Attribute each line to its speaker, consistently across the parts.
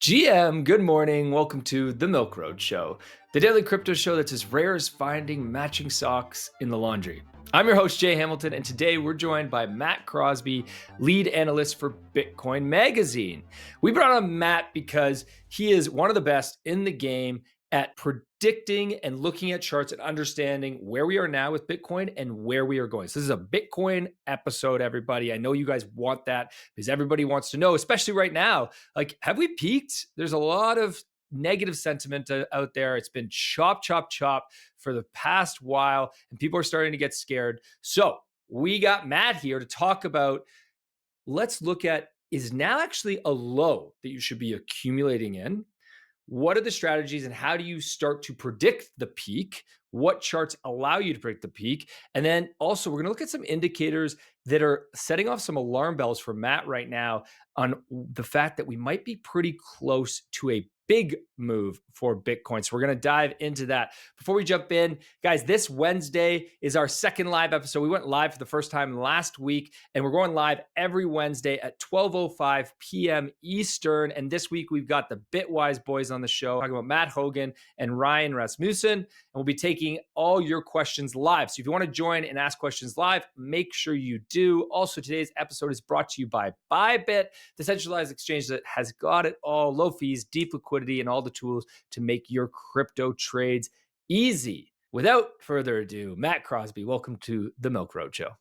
Speaker 1: GM, good morning. Welcome to the Milk Road Show, the daily crypto show that's as rare as finding matching socks in the laundry. I'm your host, Jay Hamilton, and today we're joined by Matt Crosby, lead analyst for Bitcoin Magazine. We brought on Matt because he is one of the best in the game at predicting and looking at charts and understanding where we are now with Bitcoin and where we are going. So this is a Bitcoin episode, everybody. I know you guys want that because everybody wants to know, especially right now, like, have we peaked? There's a lot of negative sentiment out there. It's been chop, chop, chop for the past while, and people are starting to get scared. So we got Matt here to talk about, let's look at, is now actually a low that you should be accumulating in? What are the strategies and how do you start to predict the peak? What charts allow you to predict the peak? And then also, we're going to look at some indicators that are setting off some alarm bells for Matt right now on the fact that we might be pretty close to a big move for Bitcoin. So we're going to dive into that. Before we jump in, guys, this Wednesday is our second live episode. We went live for the first time last week, and we're going live every Wednesday at 12:05 p.m. Eastern. And this week, we've got the Bitwise boys on the show, talking about Matt Hogan and Ryan Rasmussen. And we'll be taking all your questions live. So if you want to join and ask questions live, make sure you do. Also, today's episode is brought to you by Bybit, the centralized exchange that has got it all: low fees, deep liquidity, and all the tools to make your crypto trades easy. Without further ado, Matt Crosby, welcome to the Milk Road Show.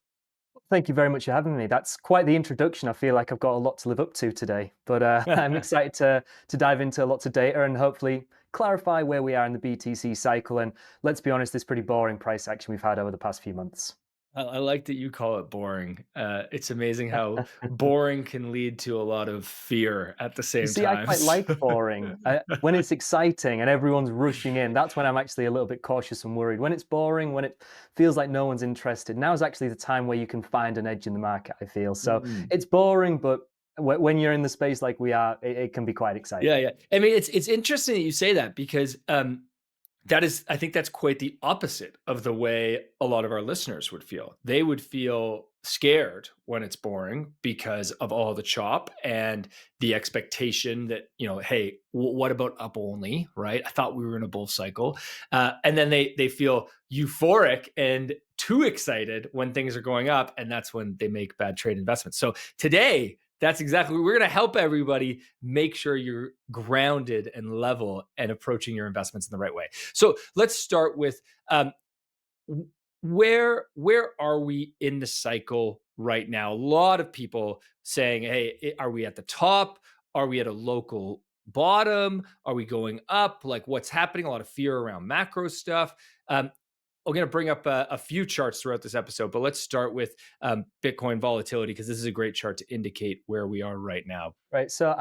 Speaker 2: Thank you very much for having me. That's quite the introduction. I feel like I've got a lot to live up to today, but I'm excited to dive into lots of data and hopefully clarify where we are in the BTC cycle. And let's be honest, this pretty boring price action we've had over the past few months.
Speaker 1: I like that you call it boring. It's amazing how boring can lead to a lot of fear at the
Speaker 2: You
Speaker 1: same
Speaker 2: see, I
Speaker 1: time.
Speaker 2: quite like boring. When it's exciting and everyone's rushing in, that's when I'm actually a little bit cautious and worried. When it's boring, when it feels like no one's interested, now is actually the time where you can find an edge in the market, I feel. So
Speaker 1: Mm.
Speaker 2: it's boring, but when you're in the space like we are, it can be quite exciting.
Speaker 1: Yeah. I mean, it's interesting that you say that because I think that's quite the opposite of the way a lot of our listeners would feel. They would feel scared when it's boring because of all the chop and the expectation that, hey, what about up only, right? I thought we were in a bull cycle. And then they feel euphoric and too excited when things are going up. And that's when they make bad trade investments. So today, that's exactly, we're going to help everybody make sure you're grounded and level and approaching your investments in the right way. So let's start with where are we in the cycle right now? A lot of people saying, hey, are we at the top? Are we at a local bottom? Are we going up? Like, what's happening? A lot of fear around macro stuff. I'm going to bring up a few charts throughout this episode, but let's start with Bitcoin volatility because this is a great chart to indicate where we are right now.
Speaker 2: Right. So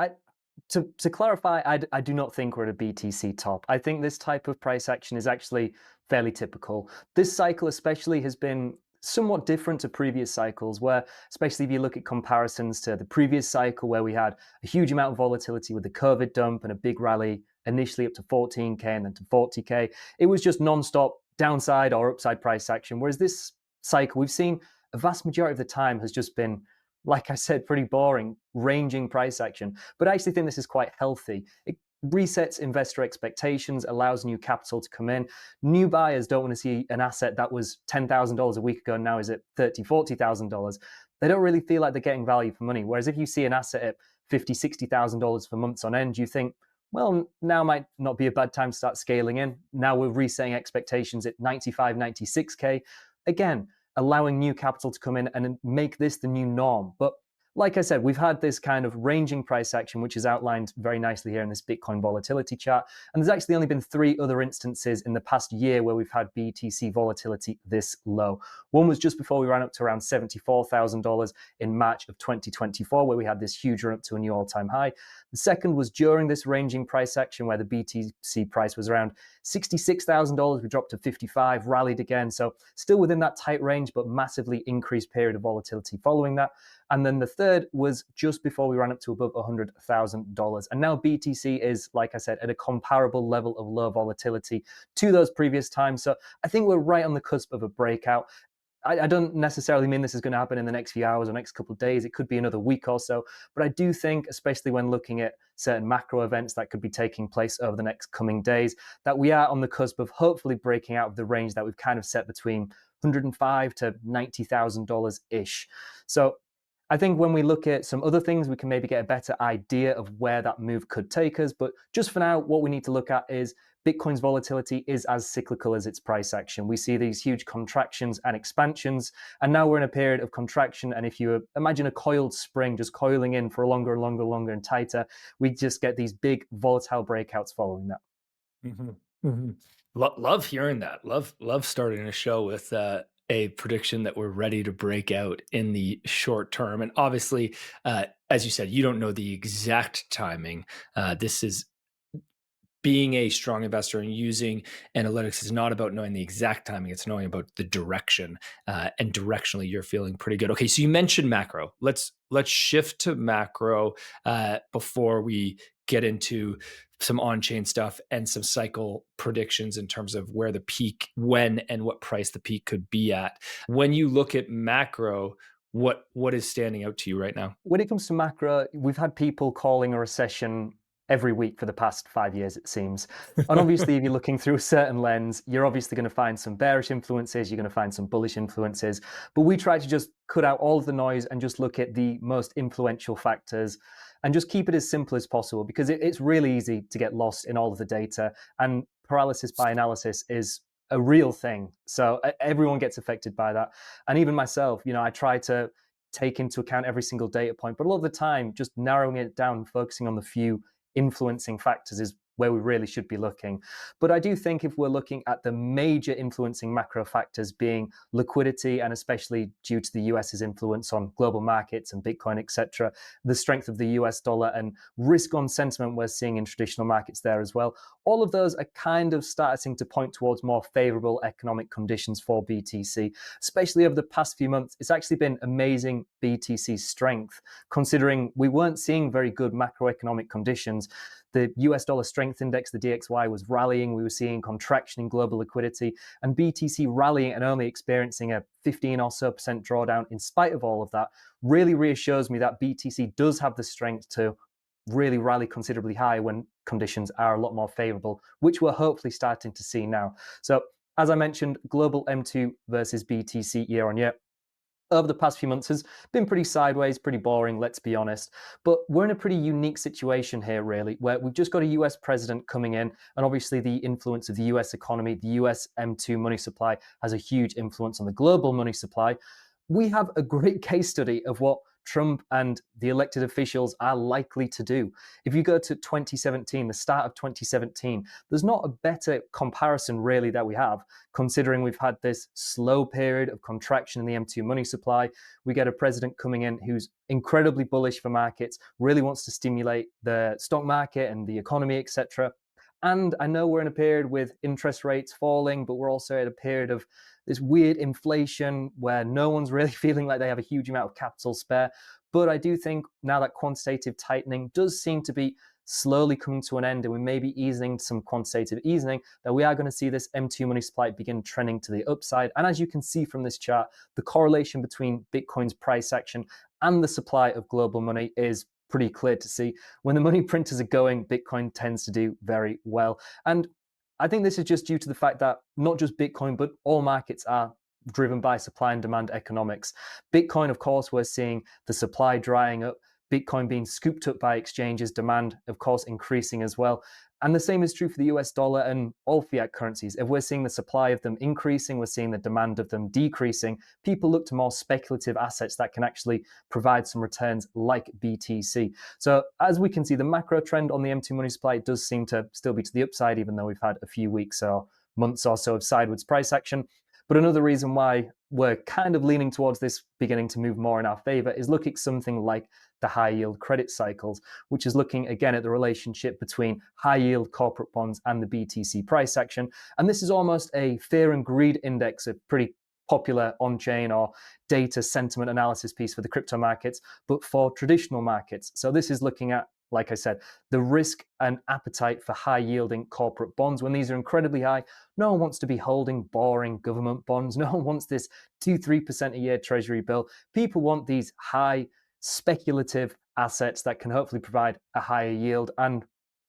Speaker 2: to clarify, I do not think we're at a BTC top. I think this type of price action is actually fairly typical. This cycle especially has been somewhat different to previous cycles where, especially if you look at comparisons to the previous cycle where we had a huge amount of volatility with the COVID dump and a big rally initially up to 14K and then to 40K. It was just nonstop downside or upside price action. Whereas this cycle, we've seen a vast majority of the time has just been, like I said, pretty boring, ranging price action. But I actually think this is quite healthy. It resets investor expectations, allows new capital to come in. New buyers don't want to see an asset that was $10,000 a week ago and now is at $30,000, $40,000. They don't really feel like they're getting value for money. Whereas if you see an asset at $50,000, $60,000 for months on end, you think, well, now might not be a bad time to start scaling in. Now we're resetting expectations at 95, 96K. Again, allowing new capital to come in and make this the new norm. But like I said, we've had this kind of ranging price action, which is outlined very nicely here in this Bitcoin volatility chart. And there's actually only been 3 other instances in the past year where we've had BTC volatility this low. One was just before we ran up to around $74,000 in March of 2024, where we had this huge run up to a new all-time high. The second was during this ranging price action where the BTC price was around $66,000. We dropped to 55, rallied again. So still within that tight range, but massively increased period of volatility following that. And then the third was just before we ran up to above $100,000. And now BTC is, like I said, at a comparable level of low volatility to those previous times. So I think we're right on the cusp of a breakout. I don't necessarily mean this is going to happen in the next few hours or next couple of days. It could be another week or so. But I do think, especially when looking at certain macro events that could be taking place over the next coming days, that we are on the cusp of hopefully breaking out of the range that we've kind of set between $105 to $90,000 ish. So I think when we look at some other things, we can maybe get a better idea of where that move could take us. But just for now, what we need to look at is Bitcoin's volatility is as cyclical as its price action. We see these huge contractions and expansions, and now we're in a period of contraction. And if you imagine a coiled spring just coiling in for longer and longer, longer and tighter, we just get these big volatile breakouts following that.
Speaker 1: Love hearing that. Love starting a show with a prediction that we're ready to break out in the short term. And obviously, as you said, you don't know the exact timing. This is being a strong investor and using analytics is not about knowing the exact timing. It's knowing about the direction, and directionally you're feeling pretty good. Okay, so you mentioned macro. Let's shift to macro before we get into some on-chain stuff and some cycle predictions in terms of where the peak, when and what price the peak could be at. When you look at macro, what is standing out to you right now?
Speaker 2: When it comes to macro, we've had people calling a recession every week for the past 5 years, it seems. And obviously, if you're looking through a certain lens, you're obviously going to find some bearish influences, you're going to find some bullish influences. But we try to just cut out all of the noise and just look at the most influential factors and just keep it as simple as possible, because it's really easy to get lost in all of the data. And paralysis by analysis is a real thing. So everyone gets affected by that. And even myself, I try to take into account every single data point, but a lot of the time, just narrowing it down, focusing on the few influencing factors is where we really should be looking. But I do think if we're looking at the major influencing macro factors being liquidity, and especially due to the US's influence on global markets and Bitcoin, etc., the strength of the US dollar and risk on sentiment we're seeing in traditional markets there as well, all of those are kind of starting to point towards more favorable economic conditions for BTC, especially over the past few months. It's actually been amazing BTC strength, considering we weren't seeing very good macroeconomic conditions. The US dollar strength index, the DXY, was rallying. We were seeing contraction in global liquidity, and BTC rallying and only experiencing a 15 or so percent drawdown in spite of all of that really reassures me that BTC does have the strength to really rally considerably high when conditions are a lot more favorable, which we're hopefully starting to see now. So, as I mentioned, global M2 versus BTC year on year over the past few months has been pretty sideways, pretty boring, let's be honest. But we're in a pretty unique situation here, really, where we've just got a US president coming in, and obviously the influence of the US economy, the US M2 money supply has a huge influence on the global money supply. We have a great case study of what Trump and the elected officials are likely to do. If you go to 2017, the start of 2017, there's not a better comparison really that we have, considering we've had this slow period of contraction in the M2 money supply. We get a president coming in who's incredibly bullish for markets, really wants to stimulate the stock market and the economy, etc. And I know we're in a period with interest rates falling, but we're also at a period of this weird inflation where no one's really feeling like they have a huge amount of capital spare. But I do think now that quantitative tightening does seem to be slowly coming to an end, and we may be easing some quantitative easing, that we are going to see this M2 money supply begin trending to the upside. And as you can see from this chart, the correlation between Bitcoin's price action and the supply of global money is pretty clear to see. When the money printers are going, Bitcoin tends to do very well. And I think this is just due to the fact that not just Bitcoin, but all markets are driven by supply and demand economics. Bitcoin, of course, we're seeing the supply drying up, Bitcoin being scooped up by exchanges, demand, of course, increasing as well. And the same is true for the US dollar and all fiat currencies. If we're seeing the supply of them increasing, we're seeing the demand of them decreasing, people look to more speculative assets that can actually provide some returns like BTC. So as we can see, the macro trend on the M2 money supply does seem to still be to the upside, even though we've had a few weeks or months or so of sideways price action. But another reason why we're kind of leaning towards this beginning to move more in our favor is look at something like the high yield credit cycles, which is looking again at the relationship between high yield corporate bonds and the BTC price action. And this is almost a fear and greed index, a pretty popular on-chain or data sentiment analysis piece for the crypto markets, but for traditional markets. So this is looking at like I said, the risk and appetite for high yielding corporate bonds, when these are incredibly high, no one wants to be holding boring government bonds. No one wants this 2-3% a year treasury bill. People want these high speculative assets that can hopefully provide a higher yield. And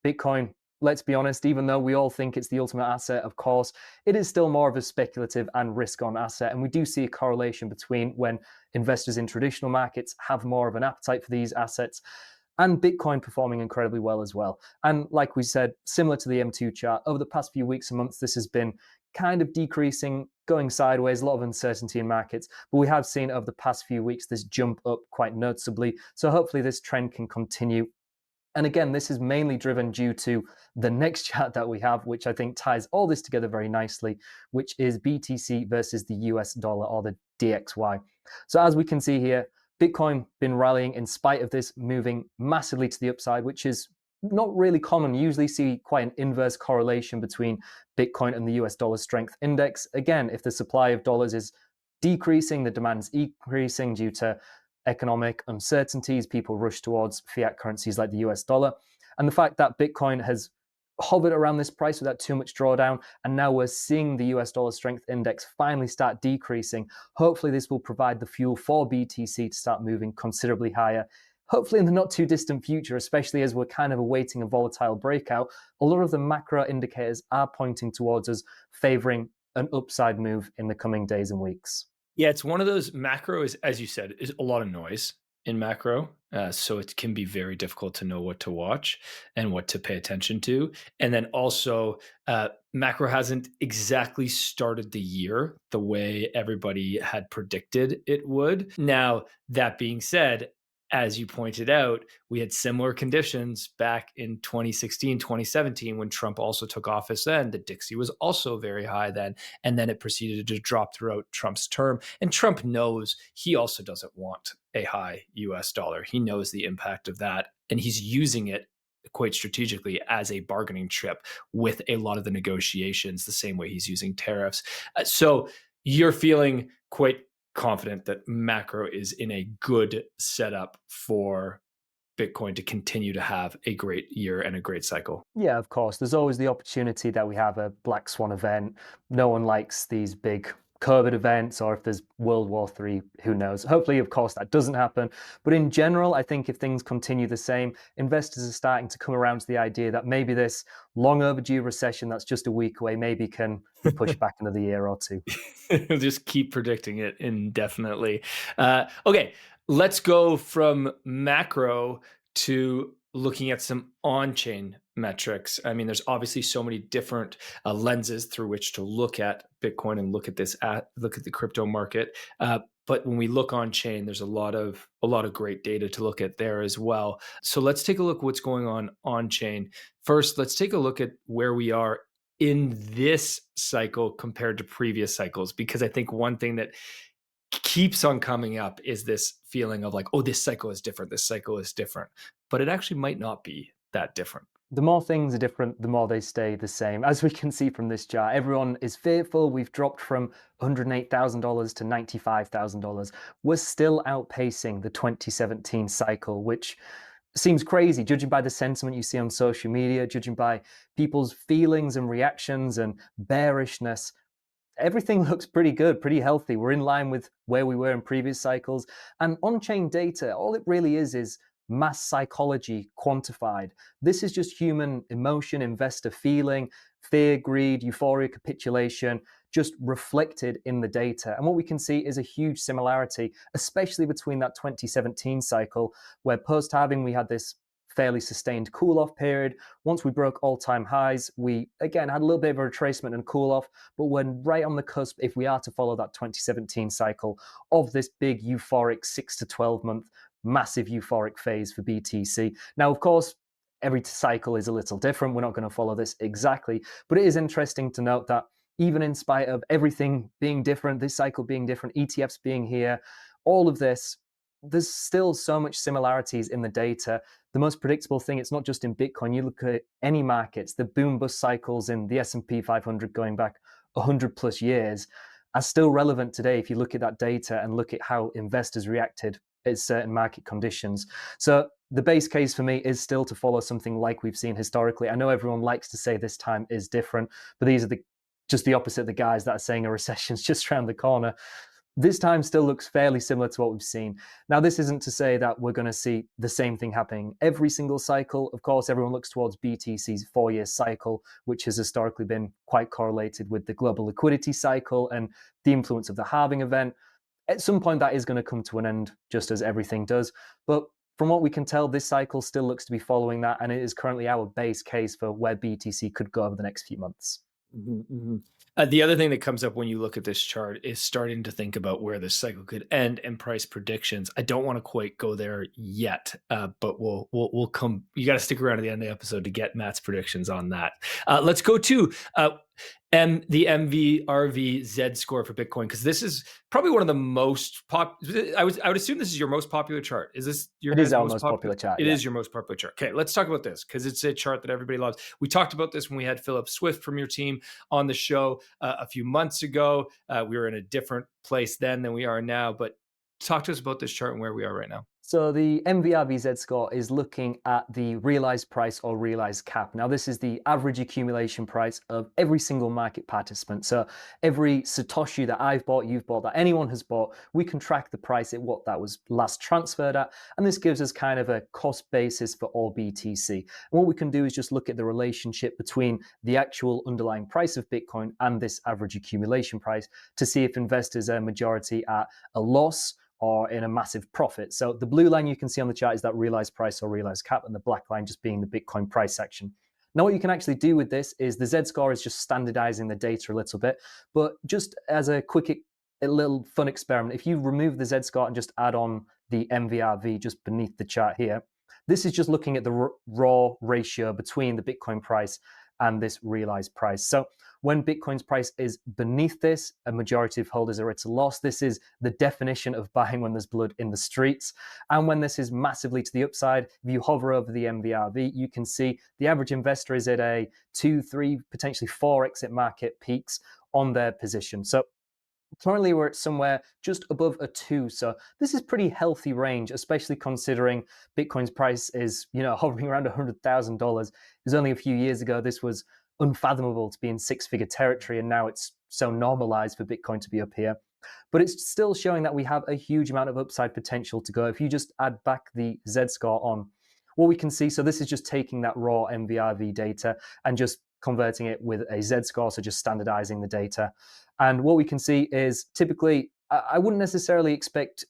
Speaker 2: Bitcoin, let's be honest, even though we all think it's the ultimate asset, of course, it is still more of a speculative and risk on asset. And we do see a correlation between when investors in traditional markets have more of an appetite for these assets and Bitcoin performing incredibly well as well. And like we said, similar to the M2 chart, over the past few weeks and months, this has been kind of decreasing, going sideways, a lot of uncertainty in markets. But we have seen over the past few weeks this jump up quite noticeably. So hopefully this trend can continue. And again, this is mainly driven due to the next chart that we have, which I think ties all this together very nicely, which is BTC versus the US dollar, or the DXY. So as we can see here, Bitcoin been rallying in spite of this, moving massively to the upside, which is not really common. You usually see quite an inverse correlation between Bitcoin and the US dollar strength index. Again, if the supply of dollars is decreasing, the demand's increasing due to economic uncertainties, people rush towards fiat currencies like the US dollar. And the fact that Bitcoin has hovered around this price without too much drawdown, and now we're seeing the US dollar strength index finally start decreasing. Hopefully this will provide the fuel for BTC to start moving considerably higher. Hopefully in the not too distant future, especially as we're kind of awaiting a volatile breakout, a lot of the macro indicators are pointing towards us favoring an upside move in the coming days and weeks.
Speaker 1: Yeah, it's one of those macro is, as you said, is a lot of noise in macro. So it can be very difficult to know what to watch and what to pay attention to. And then also, macro hasn't exactly started the year the way everybody had predicted it would. Now, that being said, as you pointed out, we had similar conditions back in 2016, 2017, when Trump also took office then. The Dixie was also very high then. And then it proceeded to drop throughout Trump's term. And Trump knows he also doesn't want a high US dollar. He knows the impact of that. And he's using it quite strategically as a bargaining chip with a lot of the negotiations, the same way he's using tariffs. So you're feeling quite confident that macro is in a good setup for Bitcoin to continue to have a great year and a great cycle.
Speaker 2: Yeah, of course. There's always the opportunity that we have a black swan event. No one likes these big COVID events, or if there's World War III, who knows? Hopefully, of course, that doesn't happen. But in general, I think if things continue the same, investors are starting to come around to the idea that maybe this long overdue recession that's just a week away maybe can be pushed back another year or two.
Speaker 1: Just keep predicting it indefinitely. Okay, let's go from macro to looking at some on-chain metrics. I mean, there's obviously so many different lenses through which to look at Bitcoin and look at the crypto market. But when we look on chain, there's a lot of great data to look at there as well. So let's take a look what's going on chain. First, let's take a look at where we are in this cycle compared to previous cycles, because I think one thing that keeps on coming up is this feeling of like, oh, this cycle is different, this cycle is different, but it actually might not be that different.
Speaker 2: The more things are different, the more they stay the same. As we can see from this chart, everyone is fearful. We've dropped from $108,000 to $95,000. We're still outpacing the 2017 cycle, which seems crazy, judging by the sentiment you see on social media, judging by people's feelings and reactions and bearishness. Everything looks pretty good, pretty healthy. We're in line with where we were in previous cycles. And on-chain data, all it really is mass psychology quantified. This is just human emotion, investor feeling, fear, greed, euphoria, capitulation, just reflected in the data. And what we can see is a huge similarity, especially between that 2017 cycle, where post-halving we had this fairly sustained cool-off period. Once we broke all-time highs, we again had a little bit of a retracement and cool-off, but we're right on the cusp, if we are to follow that 2017 cycle, of this big euphoric 6 to 12 month massive euphoric phase for BTC. Now, of course, every cycle is a little different. We're not going to follow this exactly, but it is interesting to note that even in spite of everything being different, this cycle being different, ETFs being here, all of this, there's still so much similarities in the data. The most predictable thing, it's not just in Bitcoin. You look at any markets, the boom bust cycles in the S&P 500 going back 100 plus years are still relevant today if you look at that data and look at how investors reacted certain market conditions. So the base case for me is still to follow something like we've seen historically. I know everyone likes to say this time is different, but these are just the opposite of the guys that are saying a recession's just around the corner. This time still looks fairly similar to what we've seen. Now, this isn't to say that we're going to see the same thing happening every single cycle. Of course, everyone looks towards BTC's 4-year cycle, which has historically been quite correlated with the global liquidity cycle and the influence of the halving event. At some point, that is going to come to an end, just as everything does. But from what we can tell, this cycle still looks to be following that, and it is currently our base case for where BTC could go over the next few months.
Speaker 1: The other thing that comes up when you look at this chart is starting to think about where this cycle could end and price predictions. I don't want to quite go there yet, but we'll come. You got to stick around to the end of the episode to get Matt's predictions on that. Let's go to the MVRV-Z score for Bitcoin, because this is probably one of the most I would assume this is your most popular chart. Is this your
Speaker 2: It is our most popular chart.
Speaker 1: It
Speaker 2: yeah.
Speaker 1: is your most popular chart. Okay, let's talk about this because it's a chart that everybody loves. We talked about this when we had Philip Swift from your team on the show a few months ago. We were in a different place then than we are now, but talk to us about this chart and where we are right now.
Speaker 2: So the MVRV-Z score is looking at the realized price or realized cap. Now, this is the average accumulation price of every single market participant. So every Satoshi that I've bought, you've bought, that anyone has bought, we can track the price at what that was last transferred at. And this gives us kind of a cost basis for all BTC. And what we can do is just look at the relationship between the actual underlying price of Bitcoin and this average accumulation price to see if investors are majority at a loss or in a massive profit. So the blue line you can see on the chart is that realized price or realized cap, and the black line just being the Bitcoin price section. Now, what you can actually do with this is the Z score is just standardizing the data a little bit, but just as a little fun experiment, if you remove the Z score and just add on the MVRV just beneath the chart here, this is just looking at the raw ratio between the Bitcoin price and this realized price. So when Bitcoin's price is beneath this, a majority of holders are at a loss. This is the definition of buying when there's blood in the streets. And when this is massively to the upside, if you hover over the MVRV, you can see the average investor is at a 2, 3, potentially 4 exit market peaks on their position. So currently, we're at somewhere just above a 2. So this is pretty healthy range, especially considering Bitcoin's price is, hovering around $100,000. It was only a few years ago this was unfathomable to be in 6-figure territory, and now it's so normalized for Bitcoin to be up here. But it's still showing that we have a huge amount of upside potential to go. If you just add back the Z score on, what we can see, so this is just taking that raw MVRV data and just converting it with a Z score, so just standardizing the data. And what we can see is typically, I wouldn't necessarily expect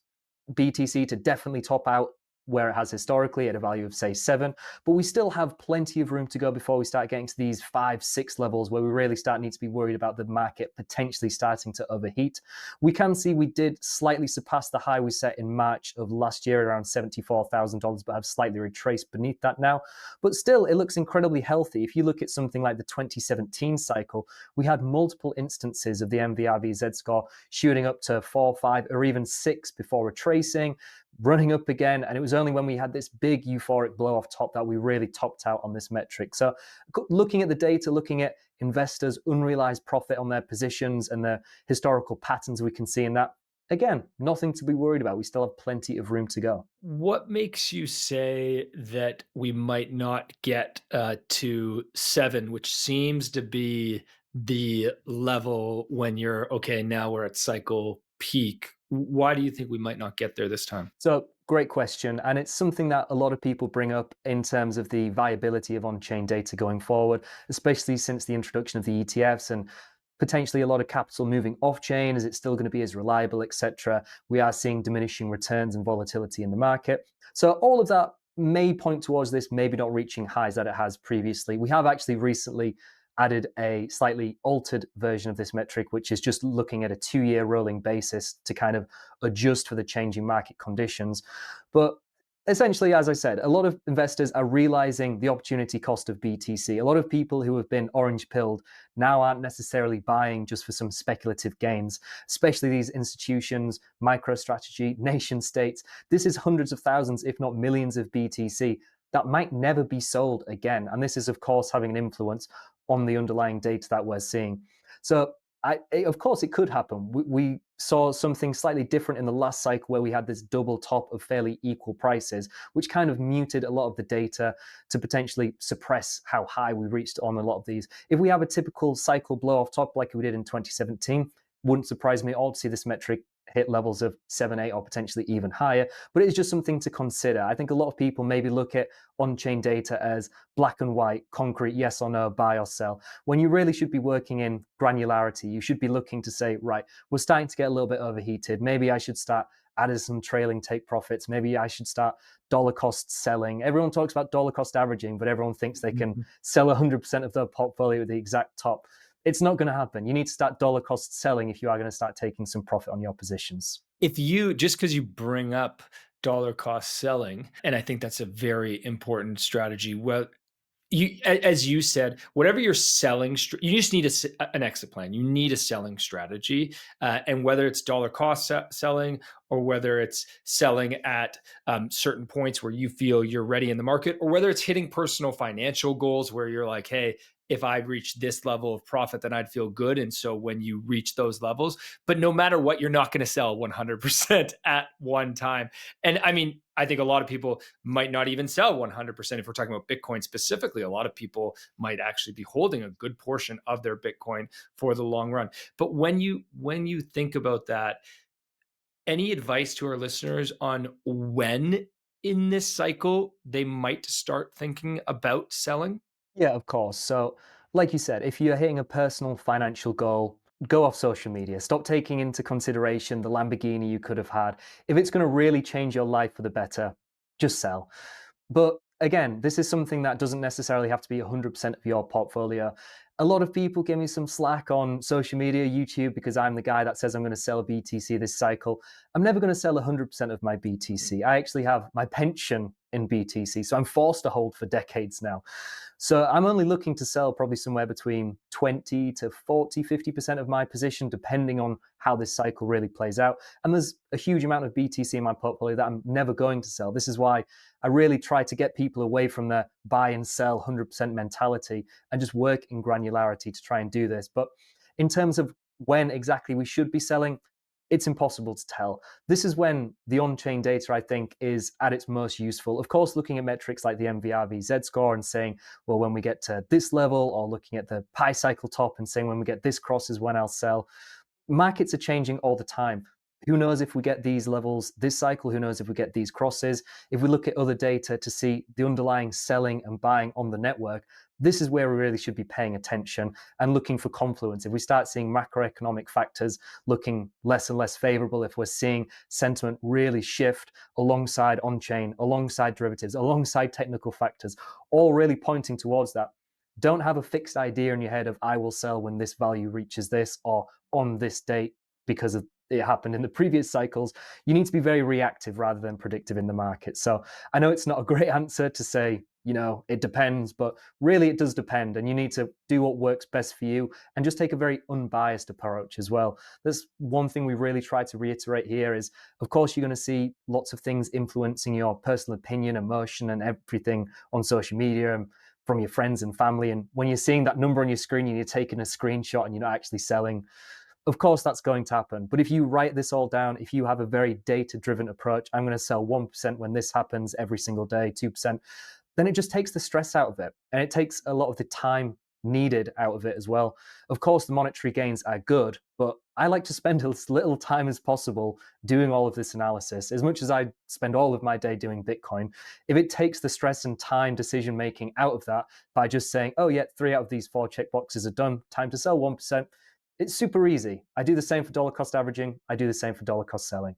Speaker 2: BTC to definitely top out where it has historically at a value of, say, 7, but we still have plenty of room to go before we start getting to these 5, 6 levels where we really need to be worried about the market potentially starting to overheat. We can see we did slightly surpass the high we set in March of last year, around $74,000, but have slightly retraced beneath that now. But still, it looks incredibly healthy. If you look at something like the 2017 cycle, we had multiple instances of the MVRV-Z score shooting up to 4, 5, or even 6 before retracing, running up again, and it was only when we had this big euphoric blow off top that we really topped out on this metric. So looking at the data, looking at investors' unrealized profit on their positions and the historical patterns we can see in that, again, nothing to be worried about. We still have plenty of room to go.
Speaker 1: What makes you say that we might not get to 7, which seems to be the level when you're, okay, now we're at cycle peak? Why do you think we might not get there this time?
Speaker 2: So great question. And it's something that a lot of people bring up in terms of the viability of on-chain data going forward, especially since the introduction of the ETFs and potentially a lot of capital moving off-chain. Is it still going to be as reliable, etc.? We are seeing diminishing returns and volatility in the market. So all of that may point towards this maybe not reaching highs that it has previously. We have actually recently added a slightly altered version of this metric, which is just looking at a 2-year rolling basis to kind of adjust for the changing market conditions. But essentially, as I said, a lot of investors are realizing the opportunity cost of BTC. A lot of people who have been orange pilled now aren't necessarily buying just for some speculative gains, especially these institutions, MicroStrategy, nation states. This is hundreds of thousands, if not millions of BTC that might never be sold again. And this is, of course, having an influence on the underlying data that we're seeing. So, of course, it could happen. We saw something slightly different in the last cycle where we had this double top of fairly equal prices, which kind of muted a lot of the data to potentially suppress how high we reached on a lot of these. If we have a typical cycle blow off top like we did in 2017, wouldn't surprise me at all to see this metric hit levels of 7, 8, or potentially even higher. But it's just something to consider. I think a lot of people maybe look at on-chain data as black and white, concrete, yes or no, buy or sell, when you really should be working in granularity. You should be looking to say, right, we're starting to get a little bit overheated. Maybe I should start adding some trailing take profits. Maybe I should start dollar cost selling. Everyone talks about dollar cost averaging, but everyone thinks they can sell 100% of their portfolio at the exact top. It's not going to happen. You need to start dollar cost selling if you are going to start taking some profit on your positions.
Speaker 1: If you, just because you bring up dollar cost selling, and I think that's a very important strategy. Well, as you said, whatever you're selling, you just need an exit plan. You need a selling strategy, and whether it's dollar cost selling or whether it's selling at certain points where you feel you're ready in the market, or whether it's hitting personal financial goals where you're like, hey, if I reach this level of profit, then I'd feel good. And so when you reach those levels, but no matter what, you're not going to sell 100% at one time. And I mean, I think a lot of people might not even sell 100%. If we're talking about Bitcoin specifically, a lot of people might actually be holding a good portion of their Bitcoin for the long run. But when you think about that, any advice to our listeners on when in this cycle they might start thinking about selling?
Speaker 2: Yeah, of course. So, like you said, if you're hitting a personal financial goal, go off social media. Stop taking into consideration the Lamborghini you could have had. If it's going to really change your life for the better, just sell. But again, this is something that doesn't necessarily have to be 100% of your portfolio. A lot of people give me some slack on social media, YouTube, because I'm the guy that says I'm going to sell BTC this cycle. I'm never going to sell 100% of my BTC. I actually have my pension in BTC, so I'm forced to hold for decades now. So I'm only looking to sell probably somewhere between 20 to 40, 50% of my position, depending on how this cycle really plays out. And there's a huge amount of BTC in my portfolio that I'm never going to sell. This is why I really try to get people away from the buy and sell 100% mentality and just work in granularity to try and do this. But in terms of when exactly we should be selling, it's impossible to tell. This is when the on-chain data, I think, is at its most useful. Of course, looking at metrics like the MVRV-Z score and saying, well, when we get to this level, or looking at the pi cycle top and saying when we get this cross is when I'll sell. Markets are changing all the time. Who knows if we get these levels this cycle? Who knows if we get these crosses? If we look at other data to see the underlying selling and buying on the network, this is where we really should be paying attention and looking for confluence. If we start seeing macroeconomic factors looking less and less favorable, if we're seeing sentiment really shift alongside on-chain, alongside derivatives, alongside technical factors, all really pointing towards that, don't have a fixed idea in your head of I will sell when this value reaches this or on this date because it happened in the previous cycles. You need to be very reactive rather than predictive in the market. So I know it's not a great answer to say, it depends, but really it does depend. And you need to do what works best for you and just take a very unbiased approach as well. There's one thing we really try to reiterate here is, of course, you're going to see lots of things influencing your personal opinion, emotion, and everything on social media and from your friends and family. And when you're seeing that number on your screen and you're taking a screenshot and you're not actually selling, of course that's going to happen. But if you write this all down, if you have a very data-driven approach, I'm going to sell 1% when this happens every single day, 2%, then it just takes the stress out of it. And it takes a lot of the time needed out of it as well. Of course, the monetary gains are good, but I like to spend as little time as possible doing all of this analysis. As much as I spend all of my day doing Bitcoin, if it takes the stress and time decision making out of that by just saying, oh yeah, 3 out of these 4 check boxes are done, time to sell 1%, it's super easy. I do the same for dollar cost averaging. I do the same for dollar cost selling.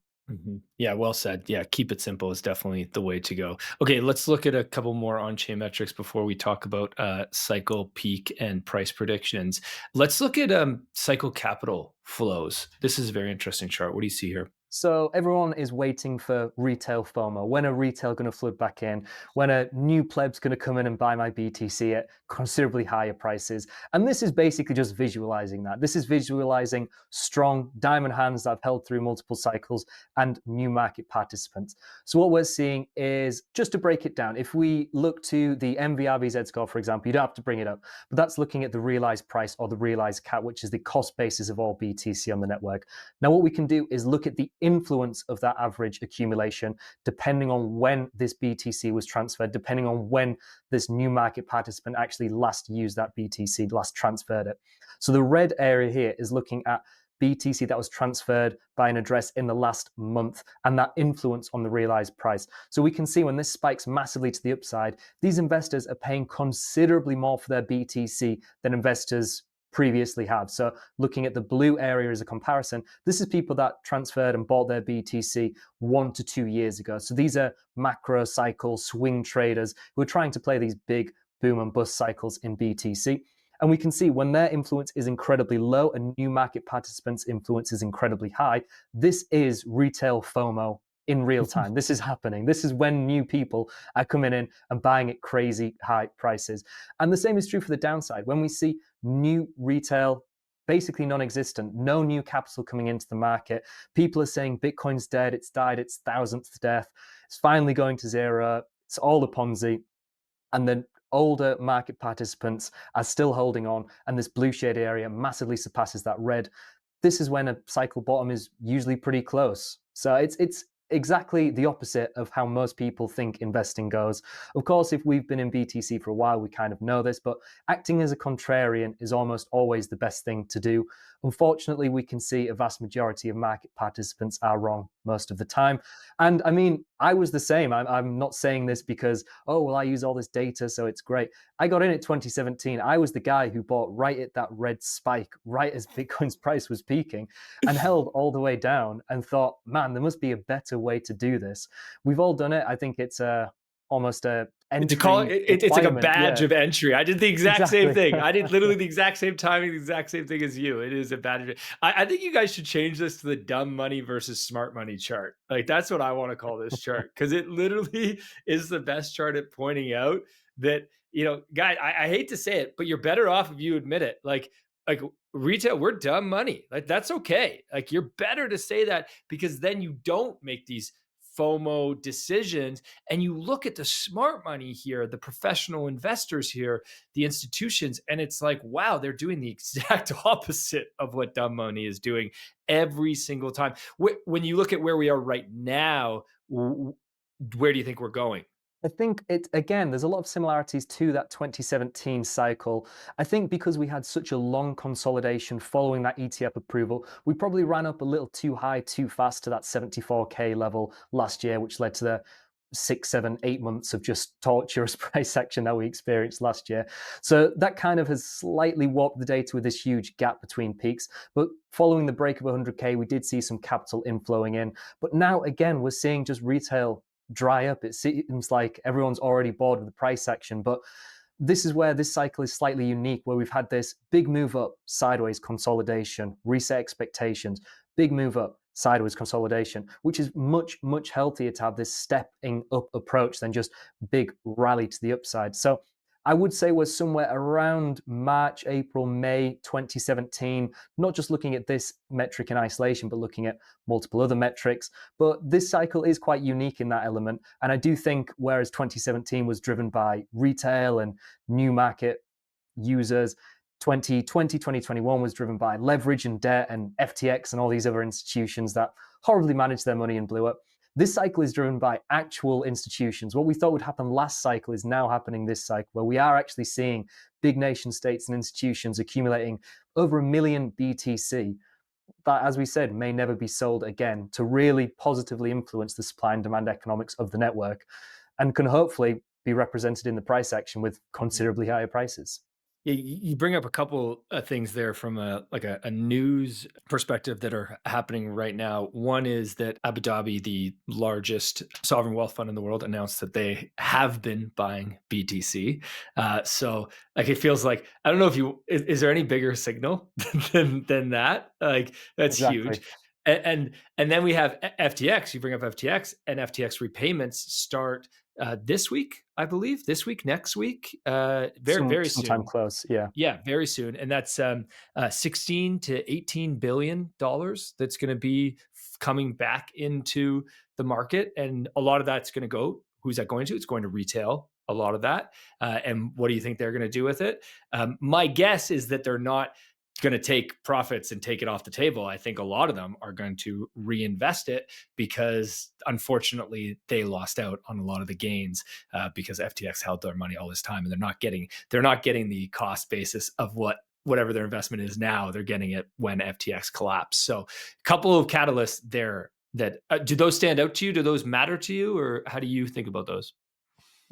Speaker 1: Yeah, well said. Yeah, keep it simple is definitely the way to go. Okay, let's look at a couple more on-chain metrics before we talk about cycle peak and price predictions. Let's look at cycle capital flows. This is a very interesting chart. What do you see here?
Speaker 2: So everyone is waiting for retail FOMO. When are retail going to flood back in? When a new pleb's going to come in and buy my BTC at considerably higher prices? And this is basically just visualizing that. This is visualizing strong diamond hands that have held through multiple cycles and new market participants. So what we're seeing is, just to break it down, if we look to the MVRV-Z score, for example, you don't have to bring it up, but that's looking at the realized price or the realized cap, which is the cost basis of all BTC on the network. Now, what we can do is look at the influence of that average accumulation depending on when this BTC was transferred, depending on when this new market participant actually last used that BTC, last transferred it. So the red area here is looking at BTC that was transferred by an address in the last month and that influence on the realized price. So we can see when this spikes massively to the upside, these investors are paying considerably more for their BTC than investors previously have. So looking at the blue area as a comparison, this is people that transferred and bought their BTC 1 to 2 years ago. So these are macro cycle swing traders who are trying to play these big boom and bust cycles in BTC. And we can see when their influence is incredibly low and new market participants' influence is incredibly high, this is retail FOMO in real time. This is happening. This is when new people are coming in and buying at crazy high prices. And the same is true for the downside. When we see new retail basically non-existent, no new capital coming into the market, people are saying Bitcoin's dead, it's died its thousandth death, it's finally going to zero, it's all a Ponzi. And then older market participants are still holding on, and this blue shade area massively surpasses that red. This is when a cycle bottom is usually pretty close. So it's exactly the opposite of how most people think investing goes. Of course, if we've been in BTC for a while, we kind of know this, but acting as a contrarian is almost always the best thing to do. Unfortunately, we can see a vast majority of market participants are wrong most of the time. And I mean, I was the same. I'm not saying this because, oh, well, I use all this data, so it's great. I got in at 2017. I was the guy who bought right at that red spike, right as Bitcoin's price was peaking, and held all the way down and thought, man, there must be a better way to do this. We've all done it. I think it's almost a
Speaker 1: To call
Speaker 2: entry
Speaker 1: it's like a
Speaker 2: requirement.
Speaker 1: badge
Speaker 2: Yeah,
Speaker 1: of entry. I did the exact same
Speaker 2: exactly.
Speaker 1: thing. I did literally the exact same timing, the exact same thing as you. It is a badge of. I think you guys should change this to the dumb money versus smart money chart. Like that's what I want to call this chart because it literally is the best chart at pointing out that guys. I hate to say it, but you're better off if you admit it. Like retail, we're dumb money. Like that's okay. Like you're better to say that because then you don't make these FOMO decisions. And you look at the smart money here, the professional investors here, the institutions, and it's like, wow, they're doing the exact opposite of what dumb money is doing every single time. When you look at where we are right now, where do you think we're going?
Speaker 2: I think it again, there's a lot of similarities to that 2017 cycle. I think because we had such a long consolidation following that ETF approval, we probably ran up a little too high, too fast to that 74K level last year, which led to the 6, 7, 8 months of just torturous price action that we experienced last year. So that kind of has slightly warped the data with this huge gap between peaks. But following the break of 100K, we did see some capital inflowing in. But now again, we're seeing just retail dry up. It seems like everyone's already bored with the price action, but this is where this cycle is slightly unique, where we've had this big move up, sideways consolidation, reset expectations, big move up, sideways consolidation, which is much, much healthier to have this stepping up approach than just big rally to the upside. So I would say we're somewhere around March, April, May 2017, not just looking at this metric in isolation, but looking at multiple other metrics. But this cycle is quite unique in that element. And I do think whereas 2017 was driven by retail and new market users, 2020, 2021 was driven by leverage and debt and FTX and all these other institutions that horribly managed their money and blew up. This cycle is driven by actual institutions. What we thought would happen last cycle is now happening this cycle, where we are actually seeing big nation states and institutions accumulating over 1 million BTC that, as we said, may never be sold again to really positively influence the supply and demand economics of the network and can hopefully be represented in the price action with considerably higher prices.
Speaker 1: Yeah, you bring up a couple of things there from a news perspective that are happening right now. One is that Abu Dhabi, the largest sovereign wealth fund in the world, announced that they have been buying BTC. So like it feels like I don't know if is there any bigger signal than that? Like that's
Speaker 2: Exactly.
Speaker 1: huge. and then we have FTX. You bring up FTX, and FTX repayments start this week, I believe. This week, next week, very
Speaker 2: Sometime
Speaker 1: soon.
Speaker 2: close, yeah.
Speaker 1: Yeah, very soon, and that's 16 to 18 billion dollars that's going to be coming back into the market, and a lot of that's going to go. Who's that going to? It's going to retail. A lot of that, and what do you think they're going to do with it? My guess is that they're not going to take profits and take it off the table. I think a lot of them are going to reinvest it because, unfortunately, they lost out on a lot of the gains because FTX held their money all this time, and they're not getting the cost basis of whatever their investment is now. They're getting it when FTX collapsed. So, a couple of catalysts there. That do those stand out to you? Do those matter to you, or how do you think about those?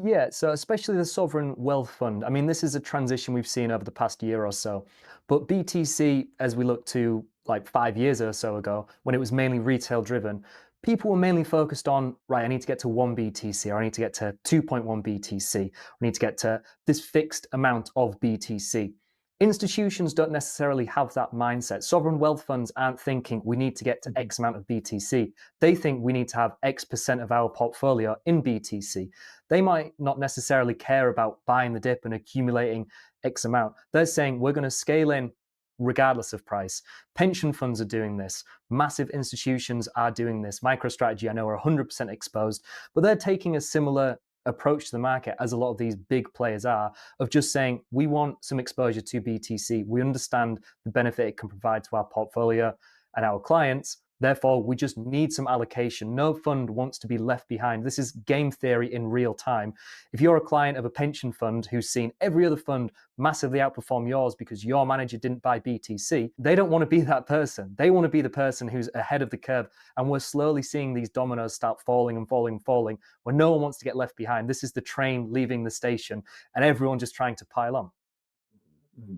Speaker 2: Yeah, so especially the sovereign wealth fund. I mean, this is a transition we've seen over the past year or so. But BTC, as we look to like 5 years or so ago, when it was mainly retail driven, people were mainly focused on, right, I need to get to 1 BTC, or I need to get to 2.1 BTC, I need to get to this fixed amount of BTC. Institutions don't necessarily have that mindset. Sovereign wealth funds aren't thinking we need to get to X amount of BTC. They think we need to have X% of our portfolio in BTC. They might not necessarily care about buying the dip and accumulating X amount. They're saying we're going to scale in regardless of price. Pension funds are doing this. Massive institutions are doing this. MicroStrategy, I know, are 100% exposed, but they're taking a similar approach to the market as a lot of these big players are, of just saying we want some exposure to BTC. We understand the benefit it can provide to our portfolio and our clients. Therefore, we just need some allocation. No fund wants to be left behind. This is game theory in real time. If you're a client of a pension fund who's seen every other fund massively outperform yours because your manager didn't buy BTC, they don't want to be that person. They want to be the person who's ahead of the curve. And we're slowly seeing these dominoes start falling and falling and falling, where no one wants to get left behind. This is the train leaving the station and everyone just trying to pile on.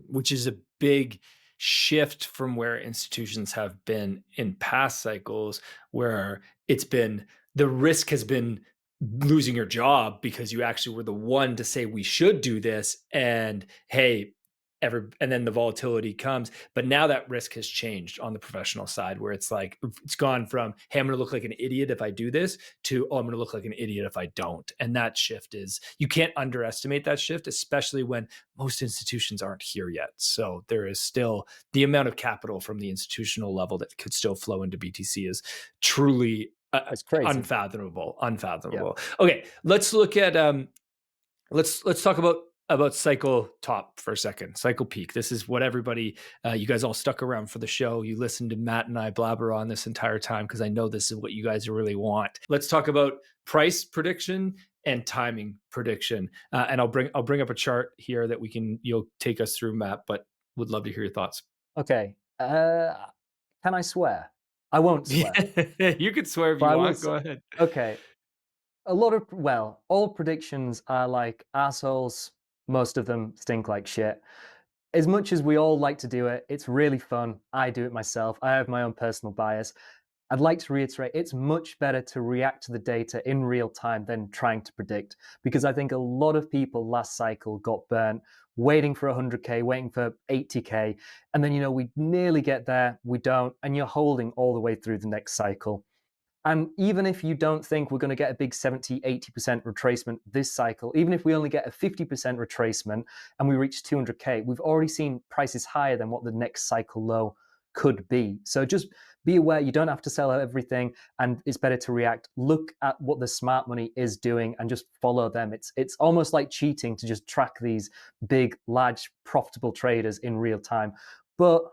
Speaker 1: Which is a big shift from where institutions have been in past cycles, where it's been the risk has been losing your job because you actually were the one to say we should do this, and hey, and then the volatility comes. But now that risk has changed on the professional side, where it's like it's gone from, hey, I'm going to look like an idiot if I do this, to, oh, I'm going to look like an idiot if I don't. And that shift is, you can't underestimate that shift, especially when most institutions aren't here yet. So there is still the amount of capital from the institutional level that could still flow into BTC is truly
Speaker 2: It's crazy. Yeah.
Speaker 1: unfathomable. Okay, let's look at let's talk about cycle top for a second. Cycle peak. This is what everybody, you guys all stuck around for the show. You listened to Matt and I blabber on this entire time because I know this is what you guys really want. Let's talk about price prediction and timing prediction. And I'll bring up a chart here that you'll take us through, Matt, but would love to hear your thoughts.
Speaker 2: Okay. Can I swear? I won't swear.
Speaker 1: You could swear if
Speaker 2: But
Speaker 1: you
Speaker 2: I will
Speaker 1: want.
Speaker 2: say,
Speaker 1: Go ahead.
Speaker 2: okay, all predictions are like assholes. Most of them stink like shit. As much as we all like to do it, it's really fun. I do it myself. I have my own personal bias. I'd like to reiterate, it's much better to react to the data in real time than trying to predict, because I think a lot of people last cycle got burnt waiting for 100K, waiting for 80K. And then, we nearly get there, we don't, and you're holding all the way through the next cycle. And even if you don't think we're going to get a big 70, 80% retracement this cycle, even if we only get a 50% retracement and we reach 200K, we've already seen prices higher than what the next cycle low could be. So just be aware, you don't have to sell everything, and it's better to react. Look at what the smart money is doing and just follow them. It's almost like cheating to just track these big, large, profitable traders in real time. But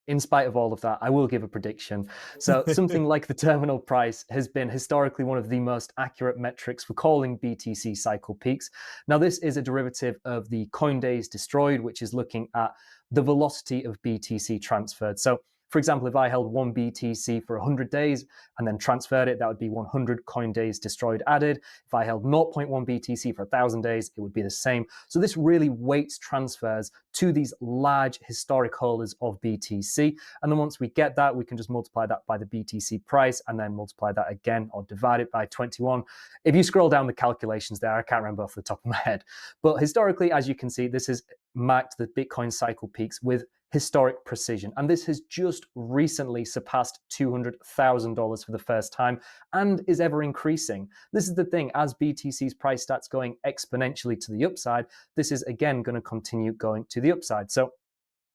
Speaker 2: in spite of all of that, I will give a prediction. So something like the terminal price has been historically one of the most accurate metrics for calling BTC cycle peaks. Now, this is a derivative of the coin days destroyed, which is looking at the velocity of BTC transferred. So for example, if I held 1 BTC for 100 days and then transferred it, that would be 100 coin days destroyed added. If I held 0.1 BTC for 1,000 days, it would be the same. So this really weights transfers to these large historic holders of BTC. And then once we get that, we can just multiply that by the BTC price and then multiply that again or divide it by 21. If you scroll down the calculations there, I can't remember off the top of my head. But historically, as you can see, this has marked the Bitcoin cycle peaks with historic precision. And this has just recently surpassed $200,000 for the first time and is ever increasing. This is the thing, as BTC's price starts going exponentially to the upside, this is again going to continue going to the upside. So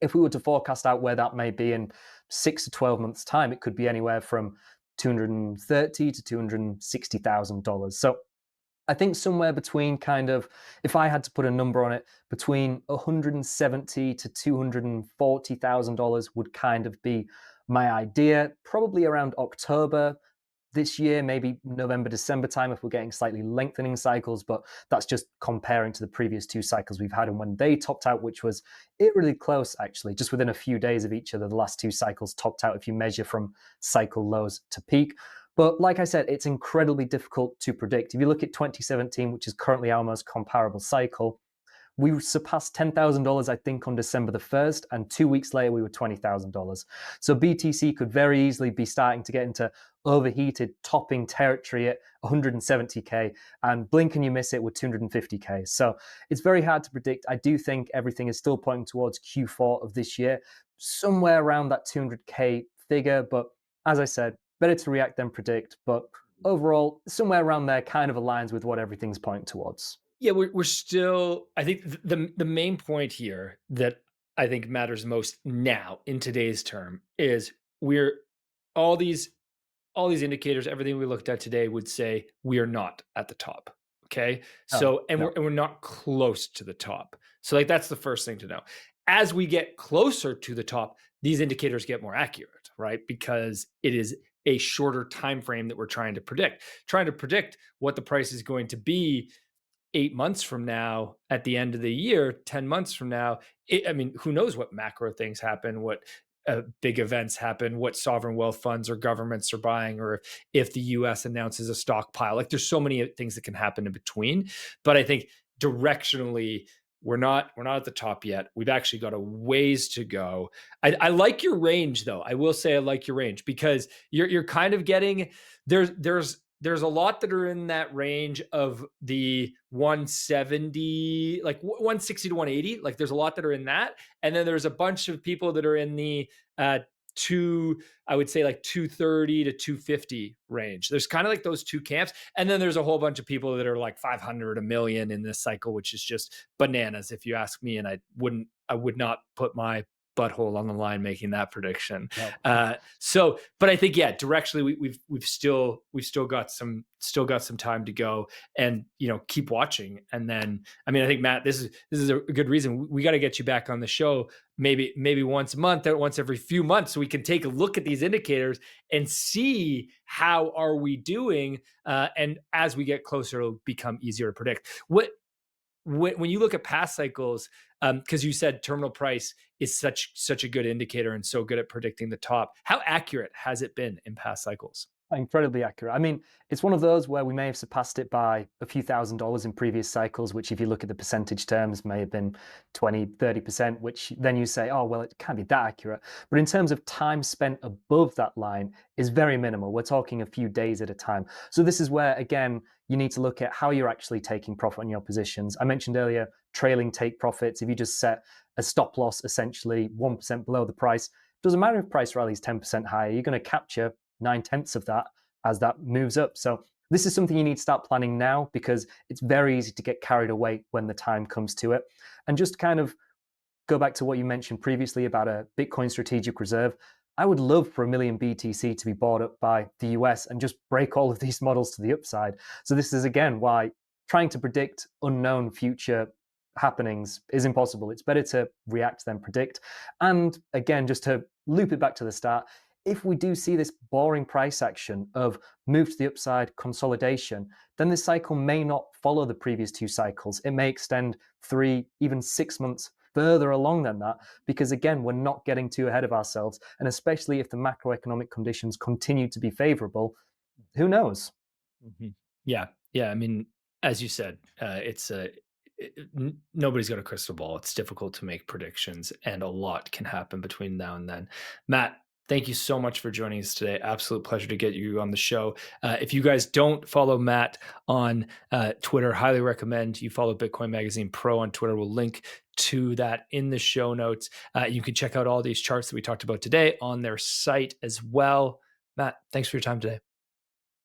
Speaker 2: if we were to forecast out where that may be in 6 to 12 months' time, it could be anywhere from $230,000 to $260,000. So I think somewhere between kind of, if I had to put a number on it, between $170,000 to $240,000 would kind of be my idea. Probably around October this year, maybe November, December time, if we're getting slightly lengthening cycles, but that's just comparing to the previous two cycles we've had and when they topped out, which was really close actually, just within a few days of each other. The last two cycles topped out if you measure from cycle lows to peak. But like I said, it's incredibly difficult to predict. If you look at 2017, which is currently our most comparable cycle, we surpassed $10,000, I think, on December the 1st, and 2 weeks later, we were $20,000. So BTC could very easily be starting to get into overheated topping territory at 170K, and blink and you miss it with 250K. So it's very hard to predict. I do think everything is still pointing towards Q4 of this year, somewhere around that 200K figure. But as I said, better to react than predict. But overall, somewhere around there kind of aligns with what everything's pointing towards.
Speaker 1: Yeah, we're still. I think the main point here that I think matters most now in today's term is we're all these indicators, everything we looked at today would say we are not at the top. Okay, so
Speaker 2: No.
Speaker 1: we're not close to the top. So like that's the first thing to know. As we get closer to the top, these indicators get more accurate, right? Because it is a shorter time frame that we're trying to predict. Trying to predict what the price is going to be 8 months from now, at the end of the year, 10 months from now, I mean, who knows what macro things happen, what big events happen, what sovereign wealth funds or governments are buying, or if the US announces a stockpile. Like there's so many things that can happen in between. But I think directionally, we're not at the top yet. We've actually got a ways to go. I like your range though. I will say I like your range because you're kind of getting there's a lot that are in that range of the 170, like 160 to 180. Like there's a lot that are in that. And then there's a bunch of people that are in the I would say like 230 to 250 range. There's kind of like those two camps. And then there's a whole bunch of people that are like 500, a million in this cycle, which is just bananas if you ask me. And I would not put my butthole on the line making that prediction.
Speaker 2: No.
Speaker 1: But I think directionally we've still got some time to go, and keep watching. And then I mean I think Matt, this is a good reason we got to get you back on the show, maybe once a month or once every few months, so we can take a look at these indicators and see how are we doing. And as we get closer, it'll become easier to predict. When you look at past cycles, because you said terminal price is such a good indicator and so good at predicting the top, how accurate has it been in past cycles?
Speaker 2: Incredibly accurate. I mean, it's one of those where we may have surpassed it by a few $1,000s in previous cycles, which if you look at the percentage terms may have been 20, 30%, which then you say, oh, well, it can't be that accurate. But in terms of time spent above that line is very minimal. We're talking a few days at a time. So this is where, again, you need to look at how you're actually taking profit on your positions. I mentioned earlier, trailing take profits. If you just set a stop loss essentially 1% below the price, doesn't matter if price rallies 10% higher, you're going to capture 9/10 of that as that moves up. So this is something you need to start planning now, because it's very easy to get carried away when the time comes to it. And just kind of go back to what you mentioned previously about a Bitcoin strategic reserve. I would love for 1 million BTC to be bought up by the US and just break all of these models to the upside. So this is again why trying to predict unknown future happenings is impossible. It's better to react than predict. And again, just to loop it back to the start, if we do see this boring price action of move to the upside consolidation, then this cycle may not follow the previous two cycles. It may extend 3, even 6 months further along than that, because again, we're not getting too ahead of ourselves. And especially if the macroeconomic conditions continue to be favorable, who knows?
Speaker 1: Mm-hmm. Yeah. I mean, as you said, nobody's got a crystal ball. It's difficult to make predictions, and a lot can happen between now and then. Matt, thank you so much for joining us today. Absolute pleasure to get you on the show. If you guys don't follow Matt on Twitter, highly recommend you follow Bitcoin Magazine Pro on Twitter. We'll link to that in the show notes. You can check out all these charts that we talked about today on their site as well. Matt, thanks for your time today.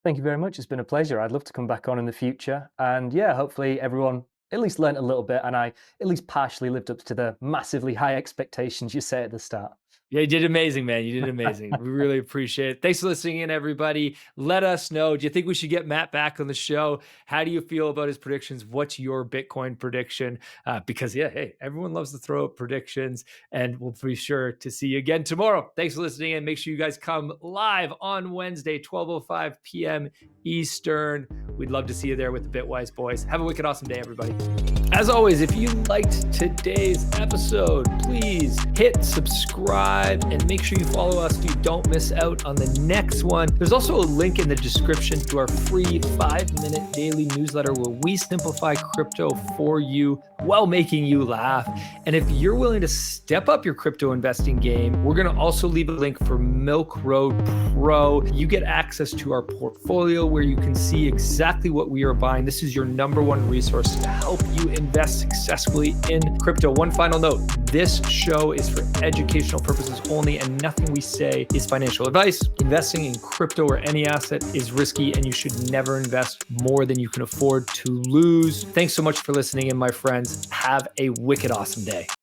Speaker 2: Thank you very much. It's been a pleasure. I'd love to come back on in the future. And yeah, hopefully everyone at least learned a little bit, and I at least partially lived up to the massively high expectations you set at the start.
Speaker 1: Yeah, you did amazing, man. You did amazing. We really appreciate it. Thanks for listening in, everybody. Let us know. Do you think we should get Matt back on the show? How do you feel about his predictions? What's your Bitcoin prediction? Because, yeah, hey, everyone loves to throw out predictions, and we'll be sure to see you again tomorrow. Thanks for listening, and make sure you guys come live on Wednesday, 12:05 p.m. Eastern. We'd love to see you there with the Bitwise boys. Have a wicked awesome day, everybody. As always, if you liked today's episode, please hit subscribe and make sure you follow us so you don't miss out on the next one. There's also a link in the description to our free 5-minute daily newsletter where we simplify crypto for you while making you laugh. And if you're willing to step up your crypto investing game, we're going to also leave a link for Milk Road Pro. You get access to our portfolio where you can see exactly what we are buying. This is your number one resource to help you invest successfully in crypto. One final note, this show is for educational purposes only, and nothing we say is financial advice. Investing in crypto or any asset is risky, and you should never invest more than you can afford to lose. Thanks so much for listening in, my friends. Have a wicked awesome day.